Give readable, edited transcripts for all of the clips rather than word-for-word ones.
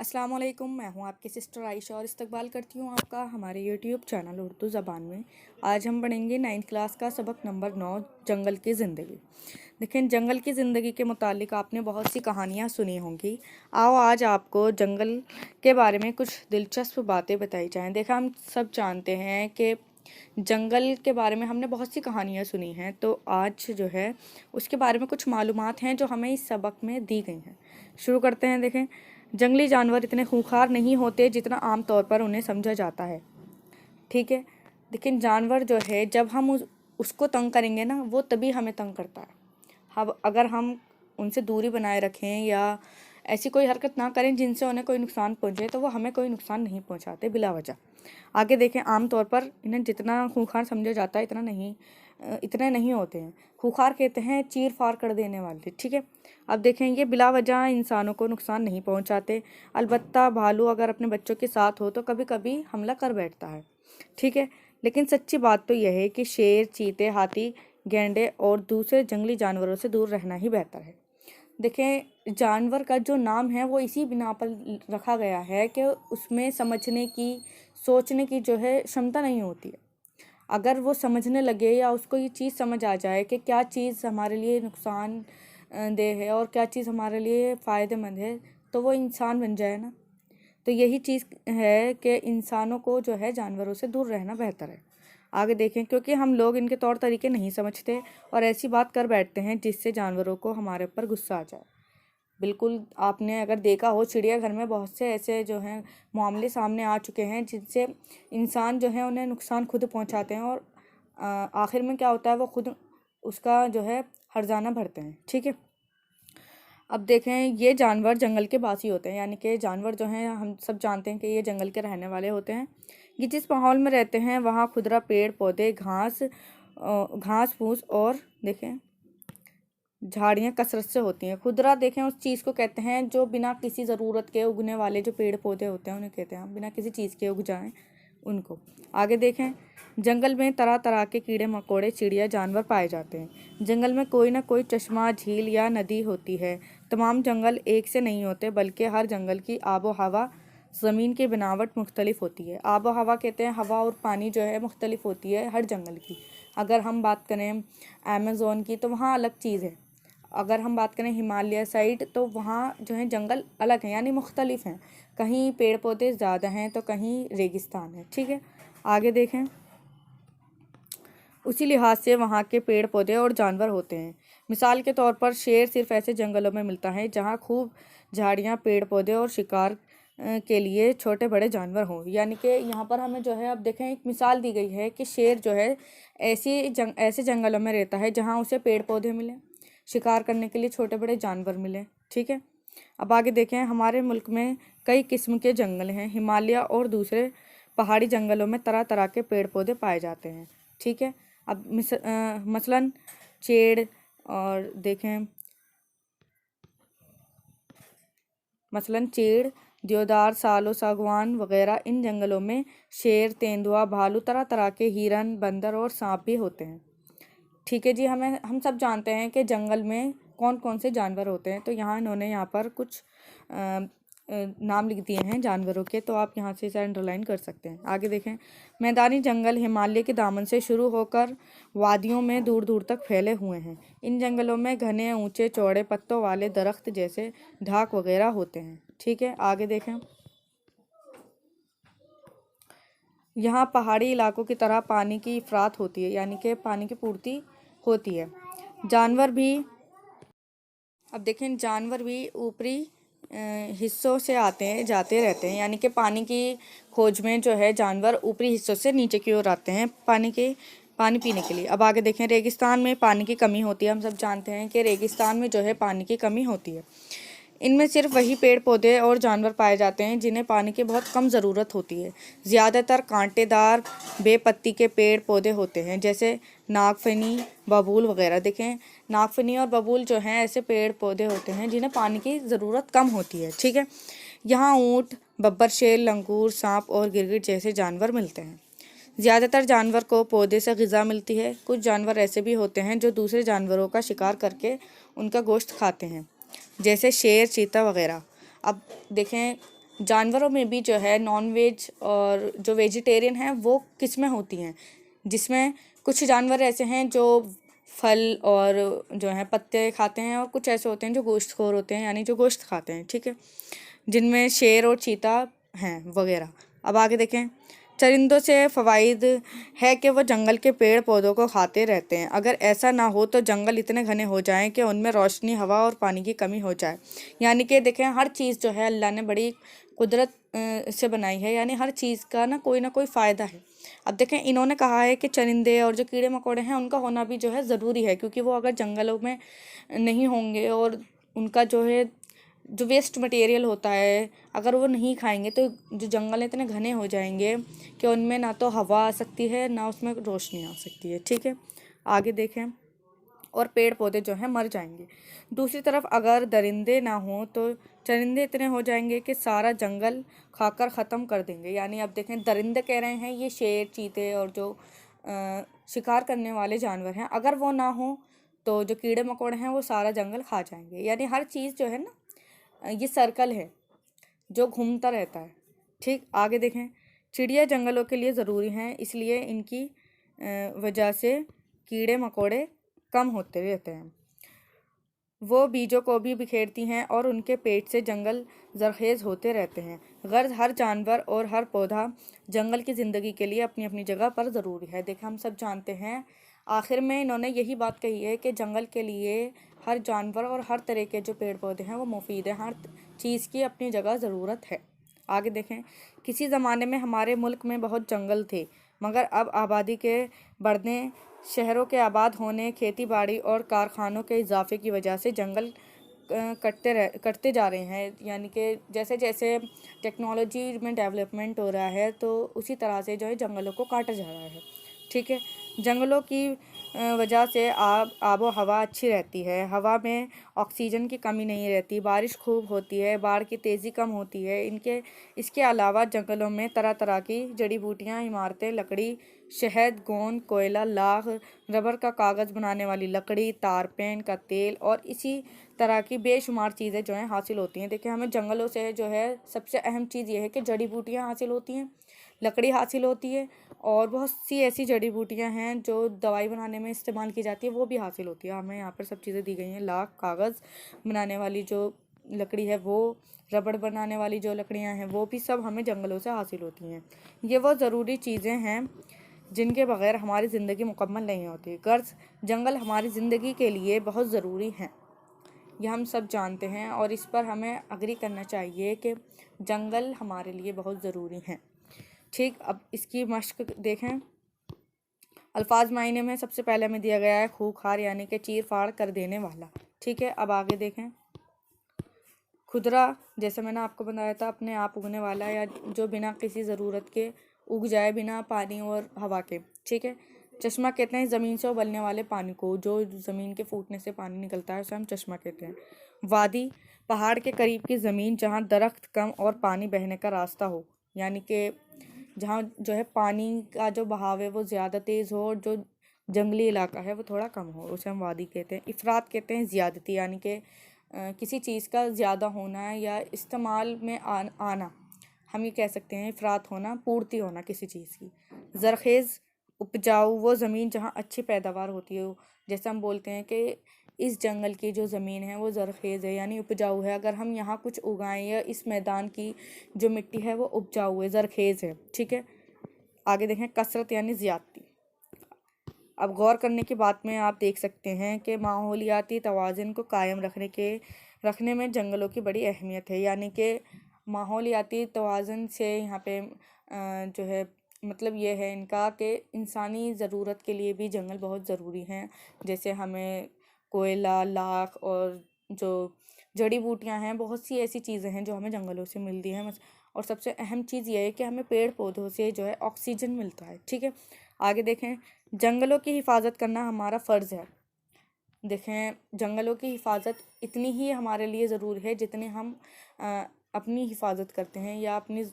अस्सलाम वालेकुम, मैं हूं आपकी सिस्टर आयशा और इस्तकबाल करती हूं आपका हमारे यूट्यूब चैनल उर्दू ज़बान में। आज हम पढ़ेंगे 9th क्लास का सबक नंबर 9, जंगल की ज़िंदगी। देखें, जंगल की ज़िंदगी के मुतालिक आपने बहुत सी कहानियां सुनी होंगी। आओ आज आपको जंगल के बारे में कुछ दिलचस्प बातें बताई जाएँ। देखा, हम सब जानते हैं कि जंगल के बारे में हमने बहुत सी कहानियाँ सुनी हैं, तो आज जो है उसके बारे में कुछ मालूमात हैं जो हमें इस सबक में दी गई हैं। शुरू करते हैं। देखें, जंगली जानवर इतने खूंखार नहीं होते जितना आम तौर पर उन्हें समझा जाता है। ठीक है, लेकिन जानवर जो है, जब हम उसको तंग करेंगे ना, वो तभी हमें तंग करता है। अब अगर हम उनसे दूरी बनाए रखें या ऐसी कोई हरकत ना करें जिनसे उन्हें कोई नुकसान पहुंचे, तो वो हमें कोई नुकसान नहीं पहुंचाते बिला वजह। आगे देखें, आम तौर पर इन्हें जितना खूंखार समझा जाता है इतने नहीं होते हैं। खूंखार कहते हैं चीर फाड़ कर देने वाले। ठीक है, अब देखें, ये बिला वजह इंसानों को नुकसान नहीं पहुंचाते। अलबत्ता भालू अगर अपने बच्चों के साथ हो तो कभी कभी हमला कर बैठता है। ठीक है, लेकिन सच्ची बात तो यह है कि शेर, चीते, हाथी, गैंडे और दूसरे जंगली जानवरों से दूर रहना ही बेहतर है। देखें, जानवर का जो नाम है वो इसी बिना पर रखा गया है कि उसमें समझने की, सोचने की जो है क्षमता नहीं होती है। अगर वो समझने लगे या उसको ये चीज़ समझ आ जाए कि क्या चीज़ हमारे लिए नुकसान देह है और क्या चीज़ हमारे लिए फ़ायदेमंद है, तो वो इंसान बन जाए ना। तो यही चीज़ है कि इंसानों को जो है जानवरों से दूर रहना बेहतर है। आगे देखें, क्योंकि हम लोग इनके तौर तरीके नहीं समझते और ऐसी बात कर बैठते हैं जिससे जानवरों को हमारे ऊपर गुस्सा आ जाए। बिल्कुल, आपने अगर देखा हो, चिड़ियाघर में बहुत से ऐसे जो हैं मामले सामने आ चुके हैं जिनसे इंसान जो है उन्हें नुकसान खुद पहुंचाते हैं और आखिर में क्या होता है, वो खुद उसका जो है हर्जाना भरते हैं। ठीक है, अब देखें, ये जानवर जंगल के वासी होते हैं, यानी कि जानवर जो हैं, हम सब जानते हैं कि ये जंगल के रहने वाले होते हैं। ये जिस माहौल में रहते हैं वहाँ खुदरा पेड़ पौधे, घास फूस और देखें झाड़ियाँ कसरत से होती हैं। खुदरा देखें उस चीज़ को कहते हैं जो बिना किसी ज़रूरत के उगने वाले जो पेड़ पौधे होते हैं उन्हें कहते हैं, हम बिना किसी चीज़ के उग जाएं उनको। आगे देखें, जंगल में तरह तरह के कीड़े मकोड़े, चिड़िया, जानवर पाए जाते हैं। जंगल में कोई ना कोई चश्मा, झील या नदी होती है। तमाम जंगल एक से नहीं होते, बल्कि हर जंगल की आबो हवा, ज़मीन की बनावट मुख्तलिफ होती है। आबो हवा कहते हैं हवा और पानी जो है मुख्तलिफ होती है हर जंगल की। अगर हम बात करें अमेज़ोन की तो वहाँ अलग चीज़ है। अगर हम बात करें हिमालय साइड तो वहाँ जो है जंगल अलग हैं, यानी मुख्तलिफ हैं। कहीं पेड़ पौधे ज़्यादा हैं तो कहीं रेगिस्तान है। ठीक है, आगे देखें, उसी लिहाज से वहाँ के पेड़ पौधे और जानवर होते हैं। मिसाल के तौर पर शेर सिर्फ ऐसे जंगलों में मिलता है जहाँ खूब झाड़ियाँ, पेड़ पौधे और शिकार के लिए छोटे बड़े जानवर हों। यानी कि यहाँ पर हमें जो है, अब देखें, एक मिसाल दी गई है कि शेर जो है ऐसे जंगलों में रहता है जहाँ उसे पेड़ पौधे मिलें, शिकार करने के लिए छोटे बड़े जानवर मिलें। ठीक है, अब आगे देखें, हमारे मुल्क में कई किस्म के जंगल हैं। हिमालय और दूसरे पहाड़ी जंगलों में तरह तरह के पेड़ पौधे पाए जाते हैं। ठीक है, अब मसलन चेड़ और देखें, मसलन चेड़, देवदार, सालो, सागवान वगैरह, इन जंगलों में शेर, तेंदुआ, भालू, तरह तरह के हिरन, बंदर और सांप भी होते हैं। ठीक है जी, हम सब जानते हैं कि जंगल में कौन कौन से जानवर होते हैं। तो इन्होंने यहाँ पर कुछ नाम लिख दिए हैं जानवरों के, तो आप यहाँ से इसे अंडरलाइन कर सकते हैं। आगे देखें, मैदानी जंगल हिमालय के दामन से शुरू होकर वादियों में दूर दूर तक फैले हुए हैं। इन जंगलों में घने, ऊंचे, चौड़े पत्तों वाले दरख्त जैसे ढाक वगैरह होते हैं। ठीक है, आगे देखें, यहाँ पहाड़ी इलाकों की तरह पानी की इफरात होती है, यानी कि पानी की पूर्ति होती है। जानवर भी, अब देखें, जानवर भी ऊपरी हिस्सों से आते हैं जाते रहते हैं, यानी कि पानी की खोज में जो है जानवर ऊपरी हिस्सों से नीचे की ओर आते हैं पानी पीने के लिए। अब आगे देखें, रेगिस्तान में पानी की कमी होती है। हम सब जानते हैं कि रेगिस्तान में जो है पानी की कमी होती है। इनमें सिर्फ वही पेड़ पौधे और जानवर पाए जाते हैं जिन्हें पानी की बहुत कम ज़रूरत होती है। ज़्यादातर कांटेदार बेपत्ती के पेड़ पौधे होते हैं, जैसे नागफनी, बबूल वगैरह। देखें, नागफनी और बबूल जो हैं ऐसे पेड़ पौधे होते हैं जिन्हें पानी की ज़रूरत कम होती है। ठीक है, यहाँ ऊँट, बब्बर शेर, लंगूर, सांप और गिरगिट जैसे जानवर मिलते हैं। ज़्यादातर जानवर को पौधे से ग़िज़ा मिलती है। कुछ जानवर ऐसे भी होते हैं जो दूसरे जानवरों का शिकार करके उनका गोश्त खाते हैं, जैसे शेर, चीता वगैरह। अब देखें, जानवरों में भी जो है नॉन वेज और जो वेजिटेरियन हैं वो किस्में होती हैं, जिसमें कुछ जानवर ऐसे हैं जो फल और जो है पत्ते खाते हैं, और कुछ ऐसे होते हैं जो गोश्तखोर होते हैं, यानी जो गोश्त खाते हैं, ठीक है, जिनमें शेर और चीता हैं वगैरह। अब आगे देखें, चरिंदों से फ़वाइद है कि वो जंगल के पेड़ पौधों को खाते रहते हैं। अगर ऐसा ना हो तो जंगल इतने घने हो जाएं कि उनमें रोशनी, हवा और पानी की कमी हो जाए। यानी कि देखें, हर चीज़ जो है अल्लाह ने बड़ी कुदरत से बनाई है, यानी हर चीज़ का ना कोई फ़ायदा है। अब देखें, इन्होंने कहा है कि चरिंदे और जो कीड़े मकोड़े हैं उनका होना भी जो है ज़रूरी है, क्योंकि वो अगर जंगलों में नहीं होंगे और उनका जो है जो वेस्ट मटेरियल होता है अगर वो नहीं खाएंगे तो जो जंगल इतने घने हो जाएंगे कि उनमें ना तो हवा आ सकती है ना उसमें रोशनी आ सकती है, ठीक है। आगे देखें, और पेड़ पौधे जो हैं मर जाएंगे। दूसरी तरफ अगर दरिंदे ना हों तो चरिंदे इतने हो जाएंगे कि सारा जंगल खाकर ख़त्म कर देंगे। यानी अब देखें, दरिंदे कह रहे हैं ये शेर, चीते और जो शिकार करने वाले जानवर हैं, अगर वो ना हो तो जो कीड़े मकोड़े हैं वो सारा जंगल खा जाएंगे। यानी हर चीज़ जो है ना, ये सर्कल है जो घूमता रहता है, ठीक। आगे देखें, चिड़िया जंगलों के लिए ज़रूरी हैं, इसलिए इनकी वजह से कीड़े मकोड़े कम होते रहते हैं। वो बीजों को भी बिखेरती हैं और उनके पेट से जंगल जरखेज़ होते रहते हैं। गर्ज हर जानवर और हर पौधा जंगल की ज़िंदगी के लिए अपनी अपनी जगह पर ज़रूरी है। देखिए, हम सब जानते हैं, आखिर में इन्होंने यही बात कही है कि जंगल के लिए हर जानवर और हर तरह के जो पेड़ पौधे हैं वो मुफीद हैं, हर चीज़ की अपनी जगह ज़रूरत है। आगे देखें, किसी ज़माने में हमारे मुल्क में बहुत जंगल थे, मगर अब आबादी के बढ़ने, शहरों के आबाद होने, खेती बाड़ी और कारखानों के इजाफे की वजह से जंगल कटते जा रहे हैं। यानी कि जैसे जैसे टेक्नोलॉजी में डेवलपमेंट हो रहा है तो उसी तरह से जो है जंगलों को काटा जा रहा है, ठीक है। जंगलों की वजह से आबो हवा अच्छी रहती है, हवा में ऑक्सीजन की कमी नहीं रहती, बारिश खूब होती है, बाढ़ की तेज़ी कम होती है। इसके अलावा जंगलों में तरह तरह की जड़ी बूटियाँ, इमारतें, लकड़ी, शहद, गोंद, कोयला, लाख, रबर का कागज़ बनाने वाली लकड़ी, तारपेन का तेल और इसी तरह की बेशुमार चीज़ें जो हैं हासिल होती हैं। देखिए, हमें जंगलों से जो है सबसे अहम चीज़ ये है कि जड़ी बूटियाँ हासिल होती हैं, लकड़ी हासिल होती है, और बहुत सी ऐसी जड़ी बूटियाँ हैं जो दवाई बनाने में इस्तेमाल की जाती है, वो भी हासिल होती है। हमें यहाँ पर सब चीज़ें दी गई हैं, लाख, कागज़ बनाने वाली जो लकड़ी है वो, रबड़ बनाने वाली जो लकड़ियाँ हैं वो भी सब हमें जंगलों से हासिल होती हैं। ये वो ज़रूरी चीज़ें हैं जिनके बगैर हमारी ज़िंदगी मुकम्मल नहीं होती। गर्ज जंगल हमारी ज़िंदगी के लिए बहुत ज़रूरी हैं, यह हम सब जानते हैं, और इस पर हमें अग्री करना चाहिए कि जंगल हमारे लिए बहुत ज़रूरी हैं, ठीक। अब इसकी मश्क देखें, अल्फाज मायने में सबसे पहले हमें दिया गया है खूंखार, यानी कि चीर फाड़ कर देने वाला, ठीक है। अब आगे देखें, खुदरा, जैसे मैंने आपको बताया था, अपने आप उगने वाला, या जो बिना किसी ज़रूरत के उग जाए, बिना पानी और हवा के, ठीक है। चश्मा कहते हैं ज़मीन से उबलने वाले पानी को, जो ज़मीन के फूटने से पानी निकलता है उसे हम चश्मा कहते हैं। वादी, पहाड़ के करीब की ज़मीन जहाँ दरख्त कम और पानी बहने का रास्ता हो, यानी कि जहाँ जो है पानी का जो बहाव है वो ज़्यादा तेज़ हो और जो जंगली इलाका है वो थोड़ा कम हो, उसे हम वादी कहते हैं। इफ़रात कहते हैं ज़्यादती, यानी कि किसी चीज़ का ज़्यादा होना या इस्तेमाल में आना, हम ये कह सकते हैं इफ़रात होना, पूर्ति होना किसी चीज़ की। ज़रखेज़, उपजाऊ, वो ज़मीन जहाँ अच्छी पैदावार होती हो, जैसे हम बोलते हैं कि इस जंगल की जो ज़मीन है वो ज़रखेज़ है, यानी उपजाऊ है। अगर हम यहाँ कुछ उगाएं या इस मैदान की जो मिट्टी है वो उपजाऊ है, ज़रखेज़ है, ठीक है। आगे देखें, कसरत यानी ज़्यादती। अब गौर करने की बात में आप देख सकते हैं कि माहौलियाती तवाज़ुन को कायम रखने में जंगलों की बड़ी अहमियत है। यानी कि माहौलियाती तवाज़ुन से यहाँ पे जो है मतलब ये है इनका कि इंसानी ज़रूरत के लिए भी जंगल बहुत ज़रूरी हैं। जैसे हमें कोयला, लाख और जो जड़ी बूटियाँ हैं, बहुत सी ऐसी चीज़ें हैं जो हमें जंगलों से मिलती हैं। और सबसे अहम चीज़ ये है कि हमें पेड़ पौधों से जो है ऑक्सीजन मिलता है, ठीक है। आगे देखें, जंगलों की हिफाजत करना हमारा फ़र्ज़ है। देखें, जंगलों की हिफाजत इतनी ही हमारे लिए ज़रूरी है जितनी हम अपनी हिफाजत करते हैं या अपनी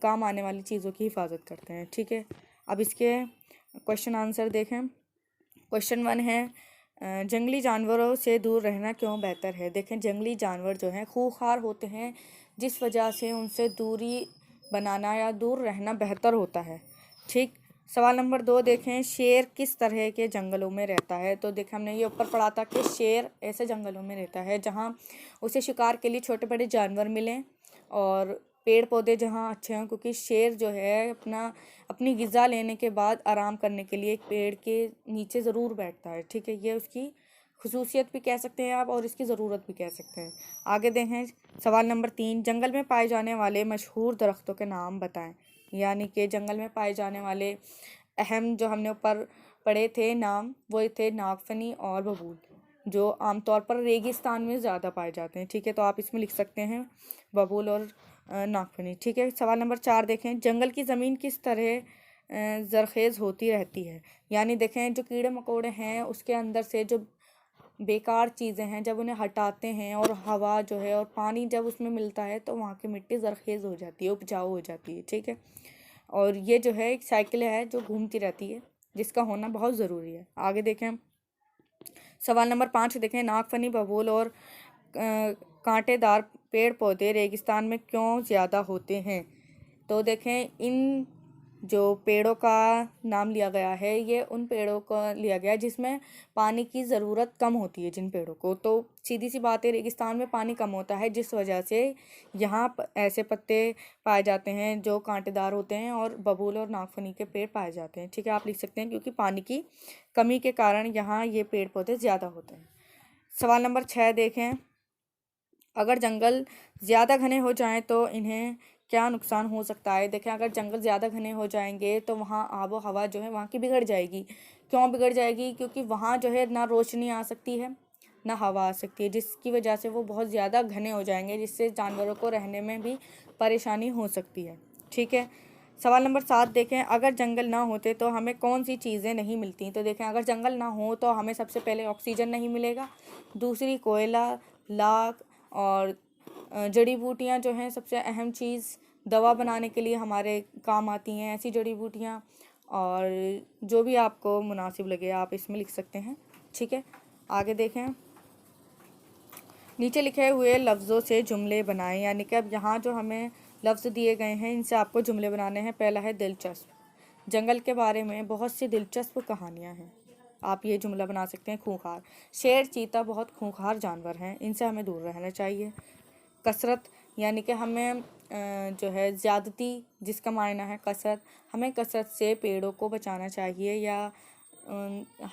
काम आने वाली चीज़ों की हिफाजत करते हैं, ठीक है। अब इसके क्वेश्चन आंसर देखें। क्वेश्चन 1 है, जंगली जानवरों से दूर रहना क्यों बेहतर है। देखें, जंगली जानवर जो हैं खूंखार होते हैं, जिस वजह से उनसे दूरी बनाना या दूर रहना बेहतर होता है। ठीक। सवाल नंबर 2 देखें, शेर किस तरह के जंगलों में रहता है। तो देखें हमने ये ऊपर पढ़ा था कि शेर ऐसे जंगलों में रहता है जहाँ उसे शिकार के लिए छोटे बड़े जानवर मिलें और पेड़ पौधे जहाँ अच्छे हों, क्योंकि शेर जो है अपनी ग़िज़ा लेने के बाद आराम करने के लिए एक पेड़ के नीचे ज़रूर बैठता है। ठीक है, ये उसकी खुसूसियत भी कह सकते हैं आप और इसकी ज़रूरत भी कह सकते हैं। आगे देखें सवाल नंबर 3, जंगल में पाए जाने वाले मशहूर दरख्तों के नाम बताएं। यानी कि जंगल में पाए जाने वाले अहम जो हमने ऊपर पढ़े थे नाम, वो थे नागफनी और बबूल, जो आमतौर पर रेगिस्तान में ज़्यादा पाए जाते हैं। ठीक है, तो आप इसमें लिख सकते हैं बबूल और नागफनी। ठीक है, सवाल नंबर 4 देखें, जंगल की ज़मीन किस तरह ज़रख़ेज़ होती रहती है। यानी देखें जो कीड़े मकोड़े हैं उसके अंदर से जो बेकार चीज़ें हैं जब उन्हें हटाते हैं और हवा जो है और पानी जब उसमें मिलता है तो वहाँ की मिट्टी ज़रख़ेज़ हो जाती है, उपजाऊ हो जाती है। ठीक है, और ये जो है एक साइकिल है जो घूमती रहती है, जिसका होना बहुत ज़रूरी है। आगे देखें सवाल नंबर 5 देखें, नागफनी बबूल और कांटेदार पेड़ पौधे रेगिस्तान में क्यों ज़्यादा होते हैं। तो देखें इन जो पेड़ों का नाम लिया गया है ये उन पेड़ों को लिया गया है जिसमें पानी की ज़रूरत कम होती है। जिन पेड़ों को, तो सीधी सी बात है रेगिस्तान में पानी कम होता है, जिस वजह से यहाँ ऐसे पत्ते पाए जाते हैं जो कांटेदार होते हैं और बबूल और नागफनी के पेड़ पाए जाते हैं। ठीक है, आप लिख सकते हैं क्योंकि पानी की कमी के कारण यहाँ ये पेड़ पौधे ज़्यादा होते हैं। सवाल नंबर 6 देखें, अगर जंगल ज़्यादा घने हो जाएं तो इन्हें क्या नुकसान हो सकता है। देखें अगर जंगल ज़्यादा घने हो जाएंगे तो वहाँ आबो हवा जो है वहाँ की बिगड़ जाएगी। क्यों बिगड़ जाएगी? क्योंकि वहाँ जो है ना रोशनी आ सकती है ना हवा आ सकती है, जिसकी वजह से वो बहुत ज़्यादा घने हो जाएंगे, जिससे जानवरों को रहने में भी परेशानी हो सकती है। ठीक है, सवाल नंबर 7 देखें, अगर जंगल ना होते तो हमें कौन सी चीज़ें नहीं मिलती। तो देखें अगर जंगल ना हो तो हमें सबसे पहले ऑक्सीजन नहीं मिलेगा, दूसरी कोयला, लाख और जड़ी बूटियाँ जो हैं सबसे अहम चीज़, दवा बनाने के लिए हमारे काम आती हैं ऐसी जड़ी बूटियाँ, और जो भी आपको मुनासिब लगे आप इसमें लिख सकते हैं। ठीक है, आगे देखें नीचे लिखे हुए लफ्ज़ों से जुमले बनाएं। यानी कि अब यहाँ जो हमें लफ्ज़ दिए गए हैं इनसे आपको जुमले बनाने हैं। पहला है दिलचस्प, जंगल के बारे में बहुत सी दिलचस्प कहानियाँ हैं। आप ये जुमला बना सकते हैं। खूंखार, शेर चीता बहुत खूंखार जानवर हैं, इनसे हमें दूर रहना चाहिए। कसरत, यानी कि हमें जो है ज़्यादती, जिसका मायना है कसरत, हमें कसरत से पेड़ों को बचाना चाहिए या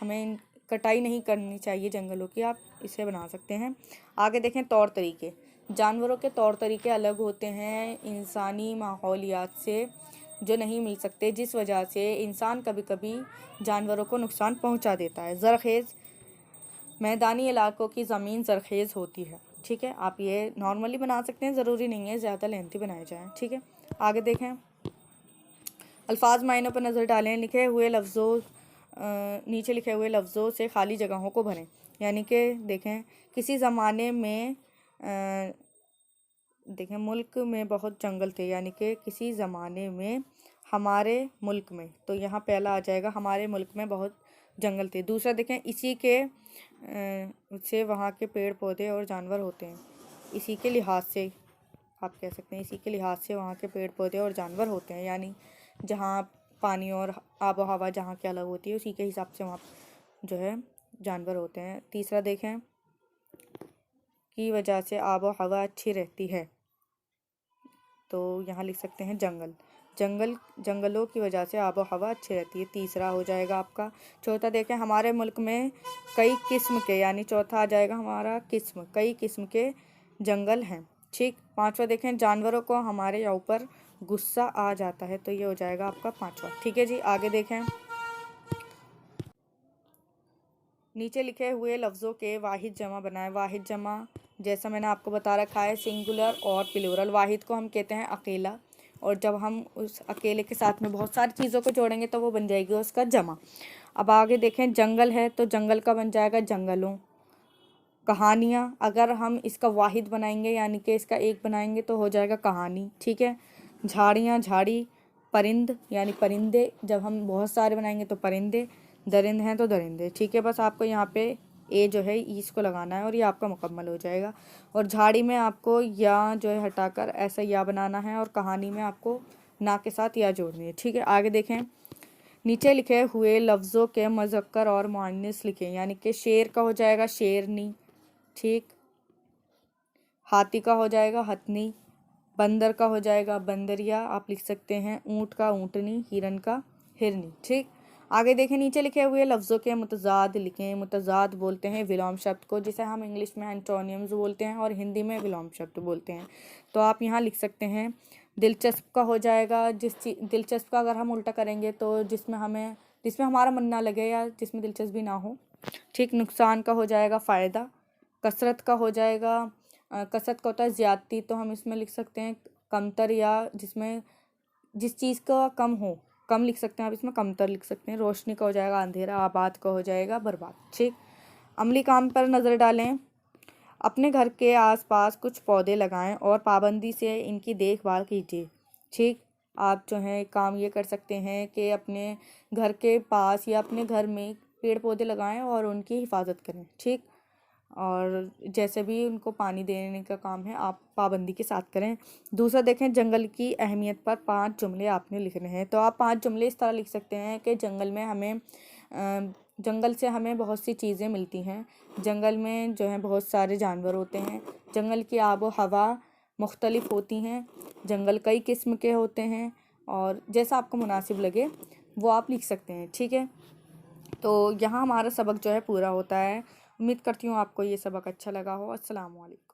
हमें कटाई नहीं करनी चाहिए जंगलों की, आप इसे बना सकते हैं। आगे देखें तौर तरीके, जानवरों के तौर तरीके अलग होते हैं इंसानी माहौलियात से जो नहीं मिल सकते, जिस वजह से इंसान कभी कभी जानवरों को नुकसान पहुंचा देता है। ज़रख़ेज़, मैदानी इलाकों की ज़मीन ज़रख़ेज़ होती है। ठीक है, आप ये नॉर्मली बना सकते हैं, ज़रूरी नहीं है ज़्यादा लेंथी बनाए जाएँ। ठीक है, आगे देखें अल्फाज मायनों पर नज़र डालें। नीचे लिखे हुए लफ्ज़ों से खाली जगहों को भरें। यानी कि देखें किसी ज़माने में देखें मुल्क में बहुत जंगल थे, यानी कि किसी ज़माने में हमारे मुल्क में, तो यहाँ पहला आ जाएगा हमारे मुल्क में बहुत जंगल थे। दूसरा देखें इसी के से वहाँ के पेड़ पौधे और जानवर होते हैं। इसी के लिहाज से आप कह सकते हैं इसी के लिहाज से वहाँ के पेड़ पौधे और जानवर होते हैं, यानी जहाँ पानी और आबो हवा जहाँ की अलग होती है उसी के हिसाब से वहाँ जो है जानवर होते हैं। तीसरा देखें की वजह से आबो हवा अच्छी रहती है, तो यहाँ लिख सकते हैं जंगलों की वजह से आबो हवा अच्छी रहती है, तीसरा हो जाएगा आपका। चौथा देखें हमारे मुल्क में कई किस्म के, यानी चौथा आ जाएगा हमारा कई किस्म के जंगल हैं। ठीक, पांचवा देखें जानवरों को हमारे ऊपर गुस्सा आ जाता है, तो ये हो जाएगा आपका पांचवा। ठीक है जी, आगे देखें नीचे लिखे हुए लफ्ज़ों के वाहिद जमा बनाएं। वाहिद जमा जैसा मैंने आपको बता रखा है सिंगुलर और प्लूरल। वाहिद को हम कहते हैं अकेला, और जब हम उस अकेले के साथ में बहुत सारी चीज़ों को जोड़ेंगे तो वो बन जाएगी उसका जमा। अब आगे देखें जंगल है तो जंगल का बन जाएगा जंगलों। कहानियाँ, अगर हम इसका वाहिद बनाएंगे यानी कि इसका एक बनाएंगे तो हो जाएगा कहानी। ठीक है, झाड़ियाँ झाड़ी, परिंद यानी परिंदे, जब हम बहुत सारे बनाएंगे तो परिंदे, दरिंद हैं तो दरिंदे। ठीक है, बस आपको यहाँ पे ए जो है इसको लगाना है और ये आपका मुकम्मल हो जाएगा। और झाड़ी में आपको या जो है हटाकर ऐसा या बनाना है और कहानी में आपको ना के साथ या जोड़नी है। ठीक है, आगे देखें। नीचे लिखे हुए लफ्ज़ों के मुज़क्कर और मुअन्निस लिखें, यानी कि शेर का हो जाएगा शेरनी, ठीक, हाथी का हो जाएगा हथनी, बंदर का हो जाएगा बंदरिया, आप लिख सकते हैं ऊँट का ऊँटनी, हिरन का हिरनी। ठीक, आगे देखें। नीचे लिखे हुए लफ्ज़ों के मुतज़ाद लिखें। मुतज़ाद बोलते हैं विलोम शब्द को, जिसे हम इंग्लिश में एंटोनियम्स बोलते हैं और हिंदी में विलोम शब्द बोलते हैं। तो आप यहाँ लिख सकते हैं दिलचस्प का हो जाएगा दिलचस्प का अगर हम उल्टा करेंगे तो जिसमें हमारा मन ना लगे या जिसमें दिलचस्पी ना हो। ठीक, नुकसान का हो जाएगा फ़ायदा। कसरत का हो जाएगा कसरत का होता है ज़्यादती, तो हम इसमें लिख सकते हैं कमतर, या जिसमें जिस चीज़ का कम हो, कम लिख सकते हैं आप इसमें कमतर लिख सकते हैं। रोशनी का हो जाएगा अंधेरा, आबाद का हो जाएगा बर्बाद। ठीक, अमली काम पर नज़र डालें। अपने घर के आसपास कुछ पौधे लगाएं और पाबंदी से इनकी देखभाल कीजिए। ठीक, आप जो है काम ये कर सकते हैं कि अपने घर के पास या अपने घर में पेड़ पौधे लगाएं और उनकी हिफाजत करें। ठीक, और जैसे भी उनको पानी देने का काम है आप पाबंदी के साथ करें। दूसरा देखें, जंगल की अहमियत पर 5 जुमले आपने लिखने हैं। तो आप 5 जुमले इस तरह लिख सकते हैं कि जंगल से हमें बहुत सी चीज़ें मिलती हैं। जंगल में जो है बहुत सारे जानवर होते हैं। जंगल की आब व हवा मुख्तलिफ होती हैं। जंगल कई किस्म के होते हैं, और जैसा आपको मुनासिब लगे वो आप लिख सकते हैं। ठीक है, तो यहाँ हमारा सबक जो है पूरा होता है। उम्मीद करती हूँ आपको ये सबक अच्छा लगा हो। अस्सलाम वालेकुम।